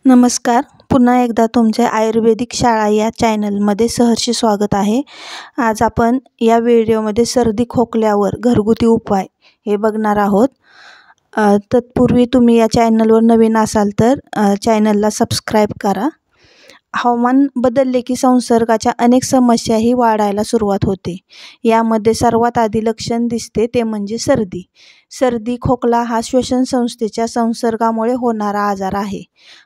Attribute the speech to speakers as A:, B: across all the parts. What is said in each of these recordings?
A: नमस्कार. पुन्हा एकदा तुमचे आयुर्वेदिक शाळा या चॅनलमध्ये सहर्ष स्वागत आहे. आज आपण या व्हिडिओमध्ये सर्दी खोकल्यावर घरगुती उपाय हे बघणार आहोत. तत्पूर्वी तुम्ही या चॅनलवर नवीन असाल तर चॅनलला सबस्क्राईब करा. हवामान बदलले की संसर्गाच्या अनेक समस्याही वाढायला सुरुवात होते. यामध्ये सर्वात आधी लक्षण दिसते ते म्हणजे सर्दी. सर्दी खोकला हा श्वसन संस्थेच्या संसर्गामुळे होणारा आजार आहे.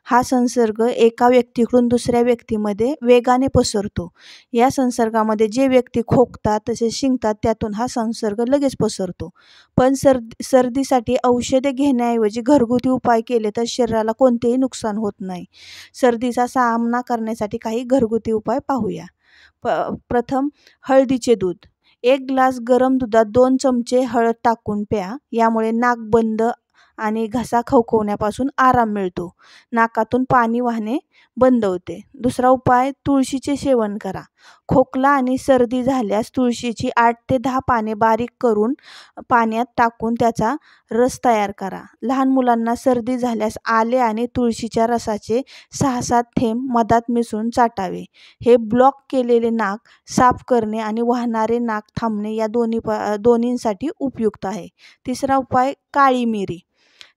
A: हा संसर्ग एका व्यक्तीकडून दुसऱ्या व्यक्तीमध्ये वेगाने पसरतो. या संसर्गामध्ये जे व्यक्ती खोकतात तसेच शिंकतात त्यातून हा संसर्ग लगेच पसरतो. पण सर्दीसाठी औषधे घेण्याऐवजी घरगुती उपाय केले तर शरीराला कोणतेही नुकसान होत नाही. सर्दीचा सामना करण्यासाठी काही घरगुती उपाय पाहूया. प्रथम हळदीचे दूध. 1 ग्लास गरम दुधात 2 चमचे हळद टाकून प्या. यामुळे नाक बंद आणि घसा खवखवण्यापासून आराम मिळतो. नाकातून पाणी वाहणे बंद होते. दुसरा उपाय तुळशीचे सेवन करा. खोकला आणि सर्दी झाल्यास तुळशीची 8 ते 10 पाने बारीक करून पाण्यात टाकून त्याचा रस तयार करा. लहान मुलांना सर्दी झाल्यास आले आणि तुळशीच्या रसाचे 6-7 थेंब मधात मिसळून चाटावे. हे ब्लॉक केलेले नाक साफ करणे आणि वाहणारे नाक थांबणे या दोन्हींसाठी उपयुक्त आहे. तिसरा उपाय काळी मिरी.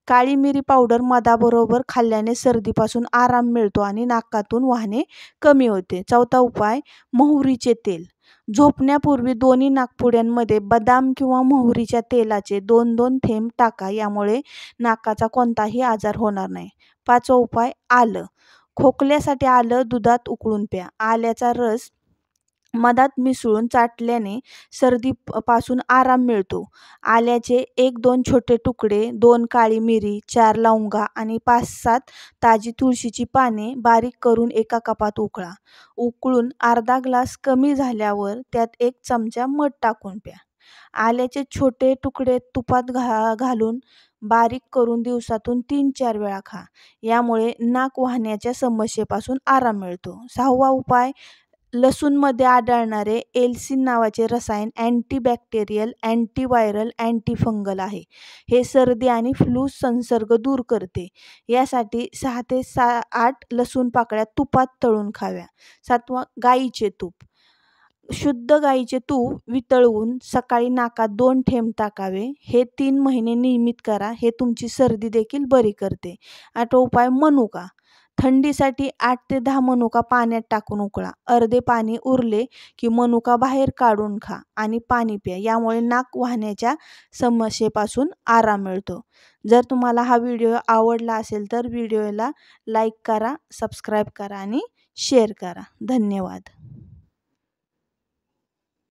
A: काळी मिरी पावडर मधाबरोबर खाल्ल्याने सर्दीपासून आराम मिळतो आणि नाकातून वाहणे कमी होते. चौथा उपाय मोहरीचे तेल. झोपण्यापूर्वी दोन्ही नाकपुड्यांमध्ये बदाम किंवा मोहरीच्या तेलाचे 2-2 थेंब टाका. यामुळे नाकाचा कोणताही आजार होणार नाही. पाचवा उपाय आलं. खोकल्यासाठी आलं दुधात उकळून प्या. आल्याचा रस मधात मिसळून चाटल्याने सर्दीपासून आराम मिळतो. आल्याचे 1-2 छोटे तुकडे, 2 काळी मिरी, 4 लवंगा आणि 5-7 ताजी तुळशीची पाने बारीक करून एका कपात उकळा. उकळून अर्धा ग्लास कमी झाल्यावर त्यात 1 चमचा मध टाकून प्या. आल्याचे छोटे तुकडे तुपात घालून बारीक करून दिवसातून 3-4 वेळा खा. यामुळे नाक वाहण्याच्या समस्येपासून आराम मिळतो. सहावा उपाय लसूणमध्ये आढळणारे एल्सिन नावाचे रसायन अँटीबॅक्टेरियल, अँटीव्हायरल, अँटीफंगल आहे. हे सर्दी आणि फ्लू संसर्ग दूर करते. यासाठी 6 ते 8 लसूण पाकळ्या तुपात तळून खाव्या. सातवा गाईचे तूप. शुद्ध गाईचे तूप वितळवून सकाळी नाकात 2 थेंब टाकावे. हे 3 महिने नियमित करा. हे तुमची सर्दी देखील बरी करते. आठवा उपाय मनुका. थंडीसाठी 8 ते 10 मनुका पाण्यात टाकून उकळा. अर्धे पाणी उरले की मनुका बाहेर काढून खा आणि पाणी प्या. यामुळे नाक वाहण्याच्या समस्येपासून आराम मिळतो. जर तुम्हाला हा व्हिडिओ आवडला असेल तर व्हिडिओला लाईक करा, सबस्क्राईब करा आणि शेअर करा. धन्यवाद.